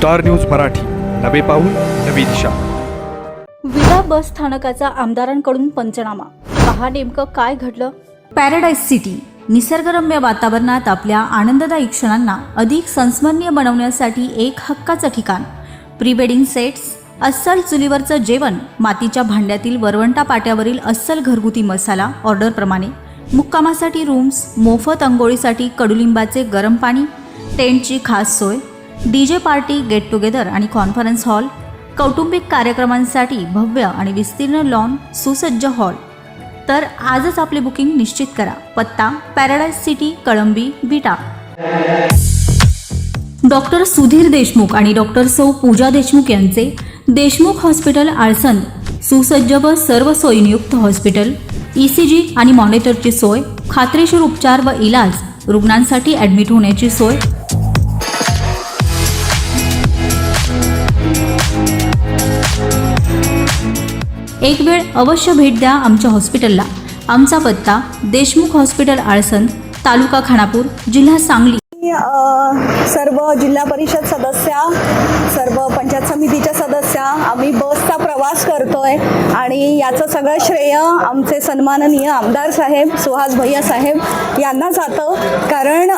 Star news Marathi, नवे पाऊल नवी दिशा। विडा बस स्थानकाचा आमदारांकडून पंचनामा। पहा नेमकं काय घडलं। पॅराडाईज सिटी निसर्गरम्य वातावरणात आपल्या आनंददायी क्षणांना अधिक संस्मरणीय बनवण्यासाठी एक हक्काचं ठिकाण। प्री वेडिंग सेट्स, अस्सल चुलीवरचं जेवण, मातीच्या भांड्यातील वरवंटा पाट्यावरील अस्सल घरगुती मसाला ऑर्डरप्रमाणे, मुक्कामासाठी रूम्स, मोफत अंघोळीसाठी कडुलिंबाचे गरम पाणी, टेंटची खास सोय, डीजे पार्टी, गेट टुगेदर आणि कॉन्फरन्स हॉल, कौटुंबिक कार्यक्रमांसाठी भव्य आणि विस्तीर्ण लॉन, सुसज्ज हॉल। तर आजच आपले बुकिंग निश्चित करा। पत्ता पॅराडाईज सिटी, कळंबी, विटा। डॉक्टर सुधीर देशमुख आणि डॉक्टर सौ पूजा देशमुख यांचे देशमुख हॉस्पिटल आळसंद सुसज्ज व सर्व सोयीयुक्त हॉस्पिटल, ECG आणि मॉनिटरची सोय, खात्रीशीर उपचार व इलाज, रुग्णांसाठी ॲडमिट होण्याची सोय। एक वेळ अवश्य भेट द्या आमच्या हॉस्पिटलला। आमचा पत्ता देशमुख हॉस्पिटल आळसंद, तालुका खानापूर, जिल्हा सांगली। सर्व जिल्हा परिषद सदस्या, सर्व पंचायत समितीच्या सदस्या आम्ही बसचा प्रवास करतोय आणि याचं सगळं श्रेय आमचे सन्माननीय आमदार साहेब सुहास भैया साहेब यांना जातं। कारण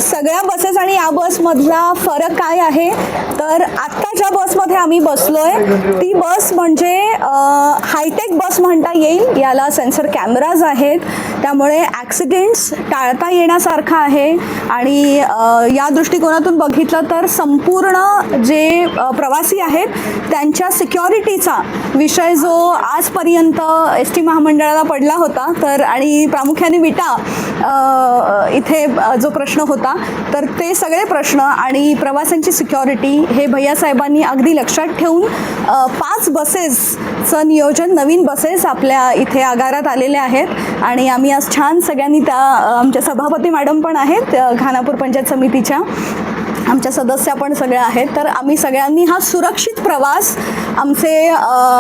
सगळ्या बसेस आणि या बसमधला फरक काय आहे तर आत्ता ज्या बसमध्ये आम्ही बसलोय ती बस म्हणजे हायटेक बस म्हणता येईल। याला सेन्सर कॅमेराज आहेत, त्यामुळे ॲक्सिडेंट्स टाळता येण्यासारखं आहे। आणि या दृष्टिकोनातून बघितलं तर संपूर्ण जे प्रवासी आहेत त्यांच्या सिक्युरिटीचा विषय जो आजपर्यंत ST महामंडळाला पडला होता तर आणि प्रामुख्याने विटा इथे जो प्रश्न होता तर ते सगळे प्रश्न आणि प्रवाशांची सिक्युरिटी हे भैयासाहेबांनी अगदी लक्षात ठेवून 5 बसेसचं नियोजन, नवीन बसेस आपल्या इथे आगारात आलेले आहेत। आणि आम्ही आज छान सगळ्यांनी त्या आमच्या सभापती मॅडम पण आहेत, खानापूर पंचायत समितीच्या आमच्या सदस्या पण सगळ्या आहेत। तर आम्ही सगळ्यांनी हा सुरक्षित प्रवास, आमचे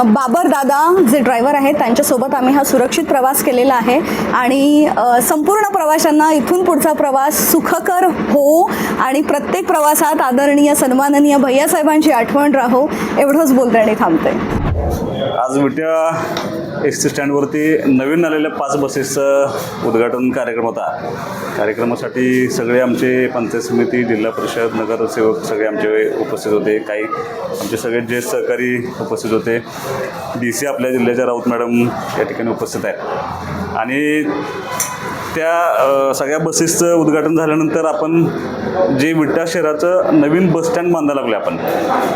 बाबर दादा जे ड्रायव्हर आहेत त्यांच्यासोबत आम्ही हा सुरक्षित प्रवास केलेला आहे। आणि संपूर्ण प्रवाशांना इथून पुढचा प्रवास सुखकर हो आणि प्रत्येक प्रवासात आदरणीय सन्माननीय भैयासाहेबांची आठवण राहो एवढंच बोलते आणि थांबते। आज विट्या एसटी स्टँडवरती नवीन आलेल्या 5 बसेसचं उद्घाटन कार्यक्रम होता। कार्यक्रमासाठी सगळे आमचे पंचायत समिती, जिल्हा परिषद, नगरसेवक सगळे आमचे उपस्थित होते। काही आमचे सगळे ज्येष्ठ सहकारी उपस्थित होते। DC आपल्या जिल्ह्याच्या राऊत मॅडम या ठिकाणी उपस्थित आहेत। आणि त्या सगळ्या बसेसचं उद्घाटन झाल्यानंतर आपण जे विटा शहराचं नवीन बसस्टँड बांधायला लागलो आपण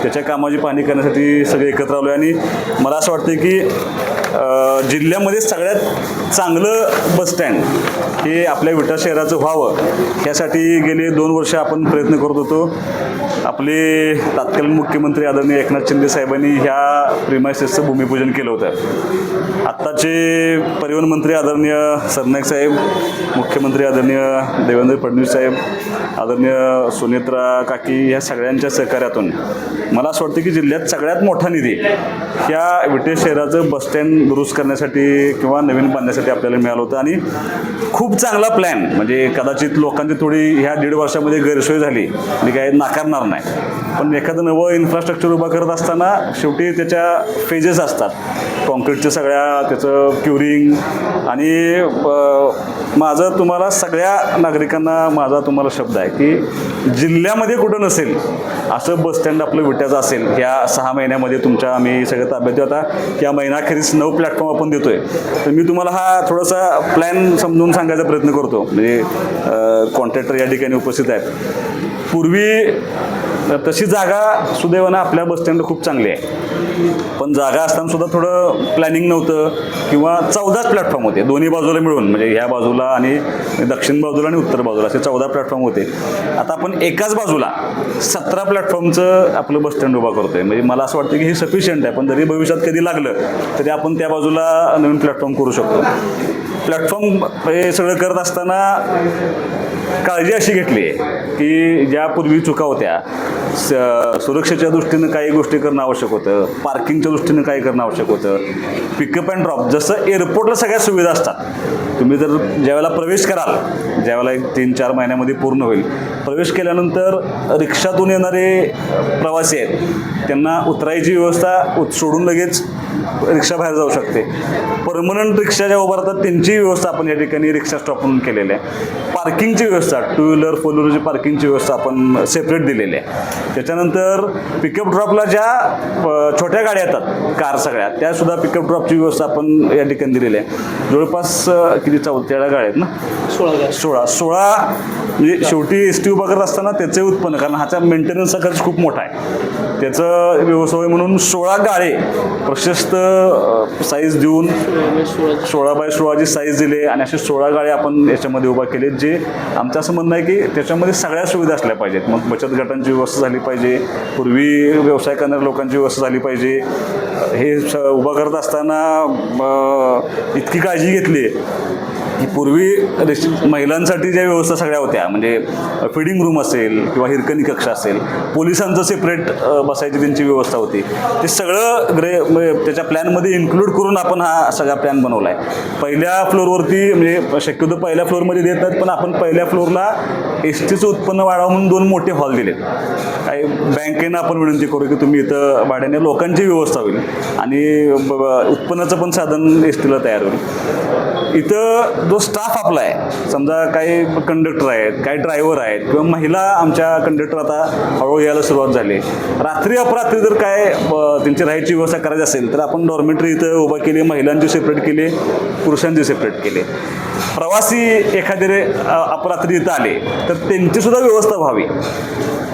त्याच्या कामाची पाहणी करण्यासाठी सगळे एकत्र आलो। आणि मला असं वाटतं की जिल्ह्यामध्ये सगळ्यात चांगलं बसस्टँड हे आपल्या विटा शहराचं व्हावं यासाठी गेले 2 वर्ष आपण प्रयत्न करत होतो। आपले तत्कालीन मुख्यमंत्री आदरणीय एकनाथ शिंदे साहेबांनी ह्या प्रिमायसेसचं भूमिपूजन केलं होतं। आत्ताचे परिवहन मंत्री आदरणीय सरनाईक साहेब, मुख्यमंत्री आदरणीय देवेंद्र फडणवीस साहेब, आदरणीय सुनेत्रा काकी या सगळ्यांच्या सहकार्यातून मला असं वाटतं की जिल्ह्यात सगळ्यात मोठा निधी ह्या विटे शहराचं बसस्टँड दुरुस्त करण्यासाठी किंवा नवीन बांधण्यासाठी आपल्याला मिळालं होतं। आणि खूप चांगला प्लॅन, म्हणजे कदाचित लोकांची थोडी ह्या 1.5 वर्षामध्ये गैरसोय झाली, मी काय नाकारणार नाही, पण एखादं नवं इन्फ्रास्ट्रक्चर उभा करत असताना शेवटी त्याच्या फेजेस असतात, कॉन्क्रीटच्या सगळ्या, त्याचं क्युरिंग। आणि माझं तुम्हाला सगळ्या नागरिकांना माझा तुम्हाला शब्द आहे की जिल्ह्यामध्ये कुठं नसेल असं बसस्टँड आपलं विट्याचं असेल। ह्या 6 महिन्यामध्ये तुमच्या आम्ही सगळं ताब्यात देऊ। आता या महिनाखेरीस 9 प्लॅटफॉर्म आपण देतोय। तर मी तुम्हाला हा थोडासा प्लॅन समजून सांगायचा प्रयत्न करतो। म्हणजे कॉन्ट्रॅक्टर या ठिकाणी उपस्थित आहेत। पूर्वी तशी जागा सुदैवानं आपल्या बसस्टँड खूप चांगली आहे, पण जागा असताना सुद्धा थोडं प्लॅनिंग नव्हतं किंवा 14 प्लॅटफॉर्म होते दोन्ही बाजूला मिळून, म्हणजे ह्या बाजूला आणि दक्षिण बाजूला आणि उत्तर बाजूला असे 14 प्लॅटफॉर्म होते। आता आपण एकाच बाजूला 17 प्लॅटफॉर्मचं आपलं बसस्टँड उभा करतोय। म्हणजे मला असं वाटतं की हे सफिशियंट आहे, पण जरी भविष्यात कधी लागलं तरी आपण त्या बाजूला नवीन प्लॅटफॉर्म करू शकतो। प्लॅटफॉर्म हे सगळं करत असताना काळजी अशी घेतली आहे की ज्या पूर्वी चुका होत्या, सुरक्षेच्या दृष्टीनं काही गोष्टी करणं आवश्यक होतं, पार्किंगच्या दृष्टीनं काही करणं आवश्यक होतं, पिकअप अँड ड्रॉप, जसं एअरपोर्टला सगळ्या सुविधा असतात. तुम्ही जर ज्यावेळेला प्रवेश कराल, ज्यावेळेला एक 3-4 महिन्यामध्ये पूर्ण होईल, प्रवेश केल्यानंतर रिक्षातून येणारे प्रवासी आहेत त्यांना उतरायची व्यवस्था सोडून लगेच रिक्षा बाहेर जाऊ शकते. परमनंट रिक्षा ज्या उभारतात त्यांची व्यवस्था आपण या ठिकाणी रिक्षा स्टॉपवरून केलेली आहे. पार्किंगची व्यवस्था, 2 व्हीलर 4 व्हीलरची पार्किंगची व्यवस्था आपण सेपरेट दिलेली आहे. त्याच्यानंतर पिकअप ड्रॉपला ज्या छोट्या गाड्या येतात, कार सगळ्या, त्यासुद्धा पिकअप ड्रॉपची व्यवस्था आपण या ठिकाणी दिलेली आहे. जवळपास किती 14 गाड्या आहेत ना, 16 म्हणजे शेवटी ST उभा करत असताना त्याचे उत्पन्न, कारण ह्याचा मेंटेनन्सचा खर्च खूप मोठा आहे, त्याचं व्यवसाय म्हणून 16 गाळे प्रशस्त साईज देऊन 16x16ची साईज दिली आणि असे 16 गाळे आपण याच्यामध्ये उभा केले. जे आमचं असं म्हणणं आहे की त्याच्यामध्ये सगळ्या सुविधा असल्या पाहिजेत. मग बचत गटांची व्यवस्था झाली पाहिजे, पूर्वी व्यवसाय करणाऱ्या लोकांची व्यवस्था झाली पाहिजे. हे उभा करत असताना इतकी काळजी घेतली की पूर्वी महिलांसाठी ज्या व्यवस्था सगळ्या होत्या, म्हणजे फीडिंग रूम असेल किंवा हिरकणी कक्ष असेल, पोलिसांचं सेपरेट बसायची त्यांची व्यवस्था होती, ते सगळं त्याच्या प्लॅनमध्ये इन्क्लूड करून आपण हा सगळा प्लॅन बनवला आहे. पहिल्या फ्लोअरवरती म्हणजे शक्यतो पहिल्या फ्लोअरमध्ये देत नाहीत, पण आपण पहिल्या फ्लोअरला STचं उत्पन्न वाढावं म्हणून 2 मोठे हॉल दिलेत. काही बँकेनं आपण विनंती करू की तुम्ही इथं भाड्याने लोकांची व्यवस्था होईल आणि उत्पन्नाचं पण साधन STला तयार होईल. इथं जो स्टाफ आपला आहे, समजा काही कंडक्टर आहेत, काही ड्रायव्हर आहेत किंवा महिला आमच्या कंडक्टर आता हळूहळू यायला सुरुवात झाली. रात्री अपरात्री जर काय त्यांची राहायची व्यवस्था करायची असेल तर आपण डॉर्मेटरी इथं उभा केली, महिलांची सेपरेट केली, पुरुषांची सेपरेट केली. प्रवासी एखादे अपरात्री इथं आले तर त्यांचीसुद्धा व्यवस्था व्हावी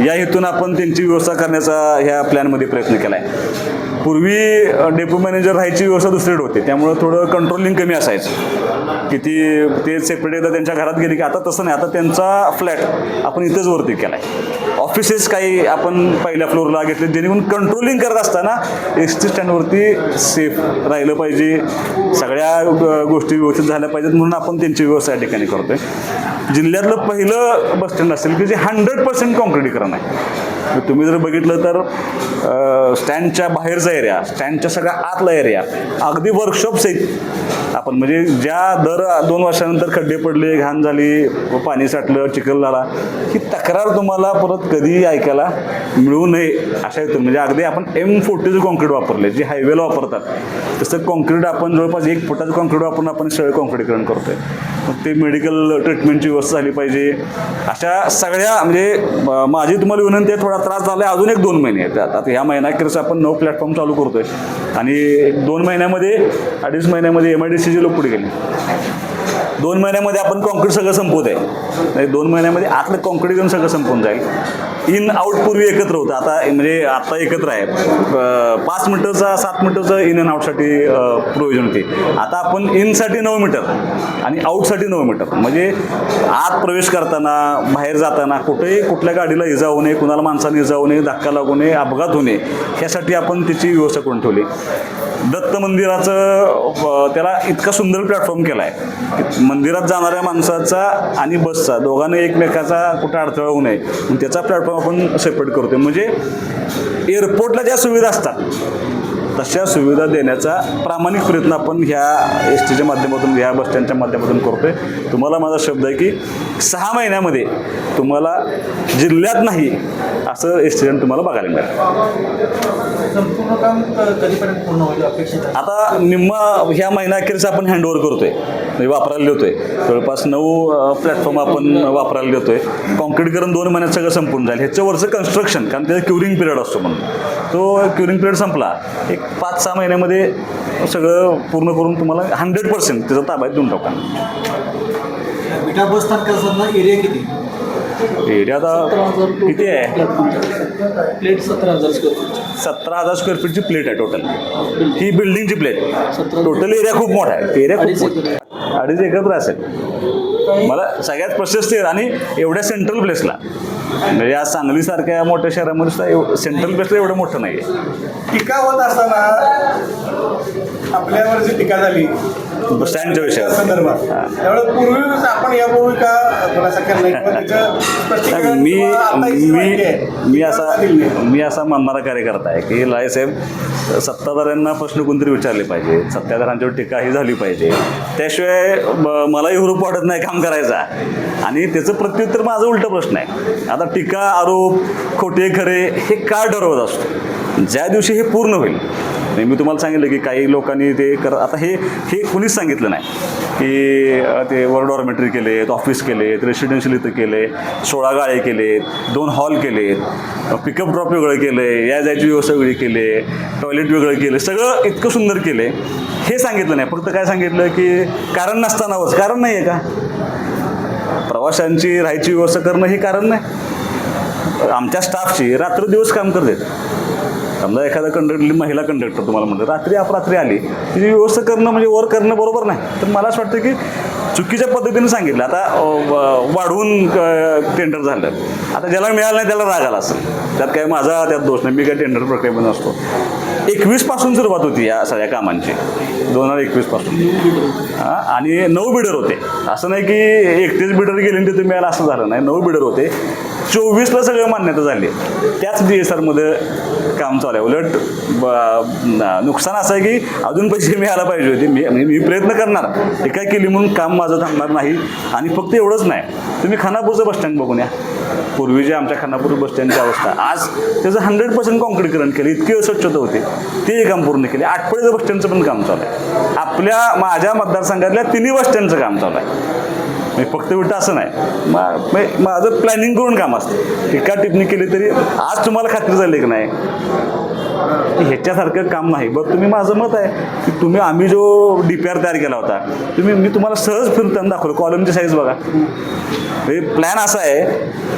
या हेतून आपण त्यांची व्यवस्था करण्याचा ह्या प्लॅनमध्ये प्रयत्न केला आहे. पूर्वी डेपो मॅनेजर राहायची व्यवस्था दुसरीकडे होती, त्यामुळं थोडं कंट्रोलिंग कमी असायचं की ते सेपरेट एकदा त्यांच्या घरात गेली की आता तसं नाही, आता त्यांचा फ्लॅट आपण इथंच वरती केला आहे. ऑफिसेस काही आपण पहिल्या फ्लोअरला घेतले जेणेकरून कंट्रोलिंग करत असताना ST स्टँडवरती सेफ राहिलं पाहिजे, सगळ्या गोष्टी व्यवस्थित झाल्या पाहिजेत म्हणून आपण त्यांची व्यवस्था या ठिकाणी करतो आहे. जिल्ह्यातलं पहिलं बसस्टँड असेल की जे 100% काँक्रिटीकरण आहे. तुम्ही जर बघितलं तर स्टँडच्या बाहेरचा एरिया, स्टँडच्या सगळ्या आतला एरिया, अगदी वर्कशॉप्स आहेत आपण, म्हणजे ज्या दर 2 वर्षानंतर खड्डे पडले, घाण झाली, पाणी साठलं, चिखल झाला, ही तक्रार तुम्हाला परत कधी ऐकायला मिळू नये अशा हेतून म्हणजे अगदी आपण M40चं कॉन्क्रीट वापरले, जे हायवेला वापरतात तसं कॉन्क्रीट आपण जवळपास 1 फुटाचं कॉन्क्रीट वापरून आपण सगळं कॉन्क्रीटीकरण करतोय. मग ते मेडिकल ट्रीटमेंटची व्यवस्था झाली पाहिजे. अशा सगळ्या म्हणजे माझी तुम्हाला विनंती आहे, थोडा त्रास झाला आहे, अजून 1-2 महिने आहेत. आता ह्या महिन्याखेरीस आपण 9 प्लॅटफॉर्म चालू करतोय आणि 2 महिन्यामध्ये 2.5 महिन्यामध्ये MIDCचे लोक पुढे गेले. 2 महिन्यामध्ये आपण कॉन्क्रीट सगळं संपवत आहे. 2 महिन्यामध्ये आतलं कॉन्क्रीटीकरण सगळं संपून जाईल. इन आउट पूर्वी एकत्र होतं, आता एकत्र आहे. 5 मीटरचा 7 मीटरचं इन अँड आउटसाठी प्रोव्हिजन होती. आता आपण इनसाठी 9 मीटर आणि आउटसाठी 9 मीटर, म्हणजे आत प्रवेश करताना बाहेर जाताना कुठेही कुठल्या गाडीला इजा होऊ नये, कुणाला माणसाने इजा होऊ नये, धक्का लागू नये, अपघात होऊ नये, ह्यासाठी आपण त्याची व्यवस्था करून ठेवली. दत्त मंदिराचं त्याला इतका सुंदर प्लॅटफॉर्म केला आहे, मंदिरात जाणाऱ्या माणसाचा आणि बसचा दोघांना एकमेकाचा कुठं अडथळा होऊ नये म्हणून त्याचा प्लॅटफॉर्म आपण सेपरेट करतो. म्हणजे एअरपोर्टला ज्या सुविधा असतात तशा सुविधा देण्याचा प्रामाणिक प्रयत्न आपण ह्या STच्या माध्यमातून, ह्या बसस्टँडच्या माध्यमातून करतोय. तुम्हाला माझा शब्द आहे की 6 महिन्यामध्ये तुम्हाला जिल्ह्यात नाही असं ST स्टँड तुम्हाला बघायला मिळेल. संपूर्ण काम कधीपर्यंत पूर्ण होईल अपेक्षित? आता निम्मा ह्या महिन्याखेरीस आपण हँडओव्हर करतोय, म्हणजे वापरायला देतोय. जवळपास 9 प्लॅटफॉर्म आपण वापरायला देतोय. कॉन्क्रीटीकरण 2 महिन्यात सगळं संपून जाईल. ह्याच्यावरचं कन्स्ट्रक्शन, कारण त्याचा क्युरिंग पिरियड असतो म्हणून, तो क्युरिंग पिरियड संपला एक 5-6 महिन्यामध्ये सगळं पूर्ण करून तुम्हाला 100% त्याचा ताब्यात देऊन टाका. विटा बस स्थानकाचा एरिया किती? एरिया आता किती आहे? Plate 17,000 square foot. 17,000 स्क्वेअर फीटची प्लेट आहे टोटल. ही बिल्डिंगची प्लेट. टोटल एरिया खूप मोठा आहे. एरिया खूप 2.5 एकत्र असेल. मला सगळ्यात प्रशस्त आणि एवढ्या सेंट्रल प्लेसला म्हणजे आज सांगलीसारख्या मोठ्या शहरामध्ये सुद्धा सेंट्रल बेस्ट एवढं मोठं नाही आहे. टीका होत असताना आपल्यावर जी टीका झाली स्टँडच्या विषयावर संदर्भात त्यावेळेस पूर्वीच आपण या भूमिका थोडासा केला नाही किंवा त्याचं स्पष्टीकरण मी किंवा आता ही माहिती आहे, मी असा मानणारा कार्यकर्ता आहे की लायसाहेब सत्ताधाऱ्यांना प्रश्न कोणतरी विचारले पाहिजे, सत्ताधाऱ्यांच्यावर टीका ही झाली पाहिजे, त्याशिवाय मलाही हुरूप वाटत नाही काम करायचा. आणि त्याचं प्रत्युत्तर माझा उलटा प्रश्न आहे. आता टीका आरोप खोटे खरे हे का ठरवत असतो? ज्या दिवशी हे पूर्ण होईल, मी तुम्हाला सांगितलं की काही लोकांनी ते आता हे कुणीच सांगितलं नाही की ते वर डॉर्मेटरी केलेत, ऑफिस केलेत, रेसिडेन्शियल इथं केले, 16 गाळे केलेत, 2 हॉल केलेत, पिकअप ड्रॉप वेगळं केलं आहे, या जायची व्यवस्था वेगळी केली, टॉयलेट वेगळं केलं, सगळं इतकं सुंदर केले. हे सांगितलं नाही. फक्त काय सांगितलं की कारण नसतानाच. कारण नाही आहे का? प्रवाशांची राहायची व्यवस्था करणं हे कारण नाही. आमच्या स्टाफची रात्र दिवस काम करतात. समजा एखादा महिला कंडक्टर तुम्हाला म्हणतो रात्री अपरात्री आली, तिची व्यवस्था करणं म्हणजे वर करणं बरोबर नाही. तर मला असं वाटतं की चुकीच्या पद्धतीने सांगितलं. आता वाढवून टेंडर झालं, आता ज्याला मिळालं नाही त्याला राग आला असेल, त्यात काय माझा त्यात दोष नाही. मी काय टेंडर प्रक्रियेमध्ये नसतो. 21 पासून सुरुवात होती या सगळ्या कामांची, 2021 पासून. आणि 9 बिडर होते. असं नाही की एकटेच बिडर गेले आणि तिथे मिळालं असं झालं नाही. 9 बिडर होते. 24ला सगळं मान्यता झाली. त्याच DSRमध्ये काम चालू आहे. उलट नुकसान असं आहे की अजून पैसे मिळायला पाहिजे होते. मी प्रयत्न करणार, हे काय केली म्हणून काम माझं थांबणार नाही. आणि फक्त एवढंच नाही, तुम्ही खानापूरचं बसस्टँड बघून या. पूर्वीचे आमच्या खानापूर बसस्टँडची अवस्था, आज त्याचं 100% कॉन्क्रीटीकरण केलं, इतकी अस्वच्छता होती, ते काम पूर्ण केले. आटपाडीचं बसस्टँडचं पण काम चालू आहे. माझ्या मतदारसंघातल्या 3 बसस्टँडचं काम चालू आहे. मी फक्त विटा असं नाही, माझं प्लॅनिंग करून काम असतं. टीका टिप्पणी केली तरी आज तुम्हाला खात्री झाली की नाही ह्याच्यासारखं काम नाही. बरं, तुम्ही माझं मत आहे की आम्ही जो DPR तयार केला होता, मी तुम्हाला सहज फिरताना दाखवलं. कॉलमची साईज बघा. प्लॅन असा आहे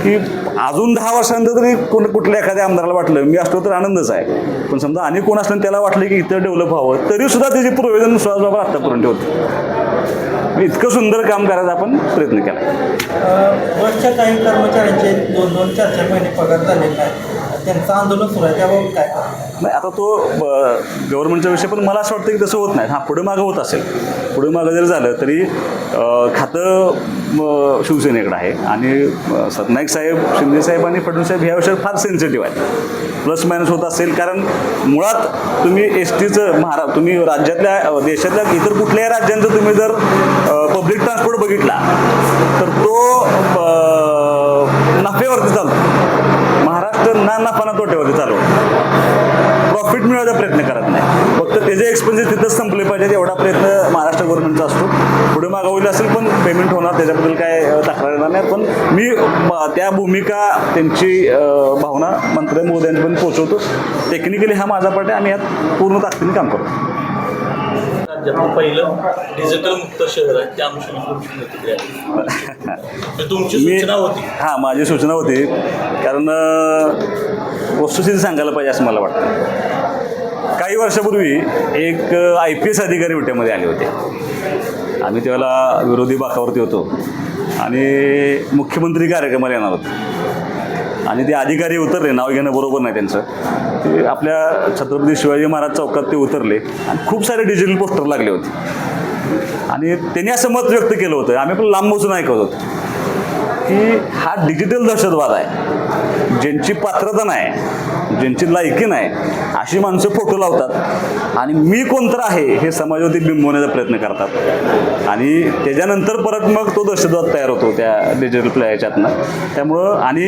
की अजून 10 वर्षानंतर तरी कुठल्या एखाद्या आमदाराला वाटलं, मी असतो तर आनंदच आहे, पण समजा आणि कोण असलं त्याला वाटलं की इथं डेव्हलप व्हावं, तरी सुद्धा त्याची प्रोव्हिजन सुहासबाबा आत्तापर्यंत ठेवतो. इतकं सुंदर काम करायचा आपण प्रयत्न केला. बसच्या काही कर्मचाऱ्यांचे 2-2, 4-4 महिने पगार झालेला नाही, त्यांचं आंदोलन सुरू आहे, त्याबाबत काय नाही. आता तो गव्हर्नमेंटचा विषय, पण मला असं वाटतं की तसं होत नाही. पुढे मागं होत असेल, पुढे मागं जर झालं तरी खातं शिवसेनेकडे आहे. आणि सरनाईक साहेब, शिंदे साहेब आणि फडणवीस साहेब ह्या विषयावर फार सेन्सिटिव्ह आहे. प्लस मायनस होत असेल, कारण मुळात तुम्ही STचं तुम्ही राज्यातल्या देशातल्या इतर कुठल्याही राज्यांचं तुम्ही जर पब्लिक ट्रान्सपोर्ट बघितला तर तो नफ्यावरती चालतो. महाराष्ट्र ना नफा ना तोट्यावरती चालवतो. प्रॉफिट मिळवायचा प्रयत्न करत नाही. फक्त त्याचे एक्सपेन्सेस तिथंच संपले पाहिजेत एवढा प्रयत्न महाराष्ट्र गव्हर्नमेंटचा असतो. पुढे मागं होईल असेल पण पेमेंट होणार, त्याच्याबद्दल काय तक्रार येणार नाही. पण मी त्या भूमिका, त्यांची भावना मंत्री महोदयांपर्यंत पोहोचवतो. टेक्निकली हा माझा पार्ट आहे. आम्ही यात पूर्ण ताकदीने काम करतो. राज्यातलं पहिलं डिजिटल मुक्त शहर आहे, त्या अनुषंगाने तुमची सूचना होती. हां, माझी सूचना होती, कारण वस्तुस्थिती सांगायला पाहिजे असं मला वाटतं. काही वर्षापूर्वी एक IPS अधिकारी विट्यामध्ये आले होते. आम्ही त्यावेळेला विरोधी बाकावरती होतो आणि मुख्यमंत्री कार्यक्रमाला येणार होतो. आणि ते अधिकारी उतरले, नाव घेणं बरोबर नाही त्यांचं, ते आपल्या छत्रपती शिवाजी महाराज चौकात ते उतरले आणि खूप सारे डिजिटल पोस्टर लागले होते. आणि त्यांनी असं मत व्यक्त केलं होतं, आम्ही पण लांब बसून ऐकत होतो, की हा डिजिटल दहशतवाद आहे. ज्यांची पात्रता नाही, ज्यांची लायकी नाही, अशी माणसं फोटो लावतात आणि मी कोणतं आहे हे समाजावरती बिंबवण्याचा प्रयत्न करतात. आणि त्याच्यानंतर परत मग तो दहशतवाद तयार होतो त्या डिजिटल याच्यातनं. त्यामुळं आणि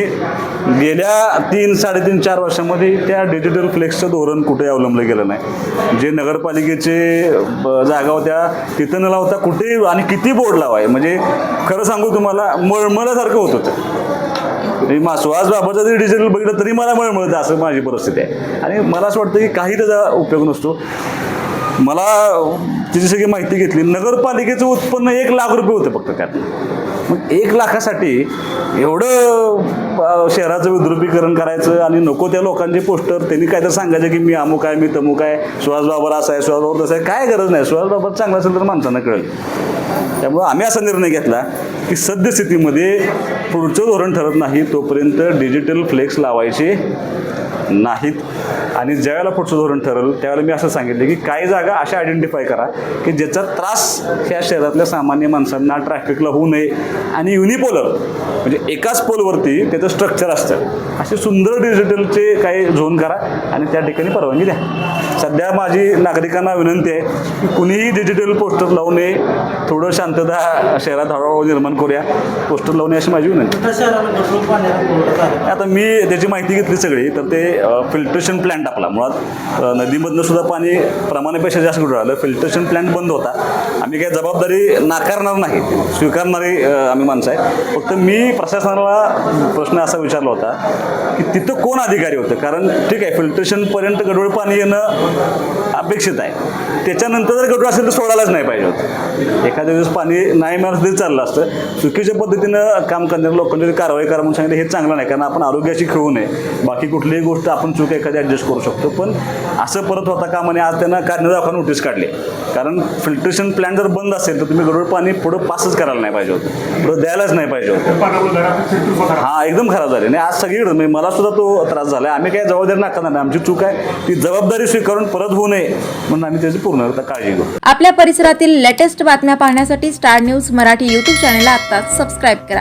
गेल्या 3-3.5-4 वर्षामध्ये त्या डिजिटल फ्लेक्सचं धोरण कुठे अवलंबलं गेलं नाही. जे नगरपालिकेचे जागा होत्या तिथं न लावता कुठेही आणि किती बोर्ड लावाय, म्हणजे खरं सांगू तुम्हाला मळमळल्यासारखं होत होतं. सुहास बाबाचा जरी डिजिटल बघितलं तरी मला मळमळतं, असं माझी परिस्थिती आहे. आणि मला असं वाटतं की काही त्याचा उपयोग नसतो. मला त्याची सगळी माहिती घेतली. नगरपालिकेचं उत्पन्न 1 लाख रुपये होतं फक्त त्यात. मग 1 लाखासाठी एवढं शहराचं विद्रुपीकरण करायचं आणि नको त्या लोकांचे पोस्टर त्यांनी काय तर सांगायचं की मी अमुक आहे, मी तमुक आहे, सुहास बाबर असा आहे, सुहास बाबर तसं आहे. काय गरज नाही. सुहास बाबर चांगला असेल तर माणसांना कळेल. त्यामुळं आम्ही असा निर्णय घेतला की सद्यस्थितीमध्ये पुढचं धोरण ठरत नाही तोपर्यंत डिजिटल फ्लेक्स लावायचे नाहीत. आणि ज्यावेळेला पुढचं धोरण ठरलं त्यावेळेला मी असं सांगितलं की काही जागा अशा आयडेंटिफाय करा की ज्याचा त्रास ह्या शहरातल्या सामान्य माणसांना ट्रॅफिकला होऊ नये. आणि युनिपोलर म्हणजे एकाच पोलवरती त्याचं स्ट्रक्चर असतं असे सुंदर डिजिटलचे काही झोन करा आणि त्या ठिकाणी परवानगी द्या. सध्या माझी नागरिकांना विनंती आहे की कुणीही डिजिटल पोस्टर लावू नये. थोडं शांतता शहरात हळूहळू निर्माण करूया. पोस्टर लावू नये अशी माझी विनंती. त्या शहराला गढूळ पाण्याचा पुरवठा झाला. आता मी त्याची माहिती घेतली सगळी तर ते फिल्ट्रेशन प्लॅन्ट आपला मुळात नदीमधनं सुद्धा पाणी प्रमाणापेक्षा जास्त कुठं राहिलं. फिल्ट्रेशन प्लॅन्ट बंद होता. आम्ही काही जबाबदारी नाकारणार नाही, स्वीकारणारी आम्ही माणसं आहे. फक्त मी प्रशासनाला प्रश्न असा विचारला होता की तिथं कोण अधिकारी होतं. कारण ठीक आहे फिल्ट्रेशनपर्यंत गढूळ पाणी येणं अपेक्षित आहे. त्याच्यानंतर जर गढूळ असेल तर सोडायलाच नाही पाहिजे होतं. एखाद्या दिवस पाणी नाही मिळालं तरी चाललं असतं. चुकीच्या पद्धतीनं काम करणाऱ्या लोकांनी कारवाई करा म्हणून सांगितलं हे चांगलं नाही. कारण आपण आरोग्याशी खेळू नये. बाकी कुठलीही गोष्ट आपण चूक एखादी ॲडजस्ट करू शकतो. पण असं परत होता कामा नये. आज त्यांना कारणे नोटीस काढली. कारण फिल्ट्रेशन प्लॅन्ट जर बंद असेल तर तुम्ही गढूळ पाणी पुढं पासच करायला नाही पाहिजे होतं, पुढं द्यायलाच नाही पाहिजे होतं. हां एकदम खराब झाले. नाही आज सगळीकडे म्हणजे मला सुद्धा तो त्रास झाला आहे. आम्ही काय जबाबदारी नाकारणार नाही. आमची चूक आहे. ती जबाबदारी स्वीकारून परत होऊ नये म्हणून आम्ही त्याची पूर्ण काळजी घेऊ. आपल्या परिसरातील लेटेस्ट बातम्या पाहण्यासाठी स्टार न्यूज मराठी यूट्यूब चॅनलला आत्ताच सबस्क्राईब करा.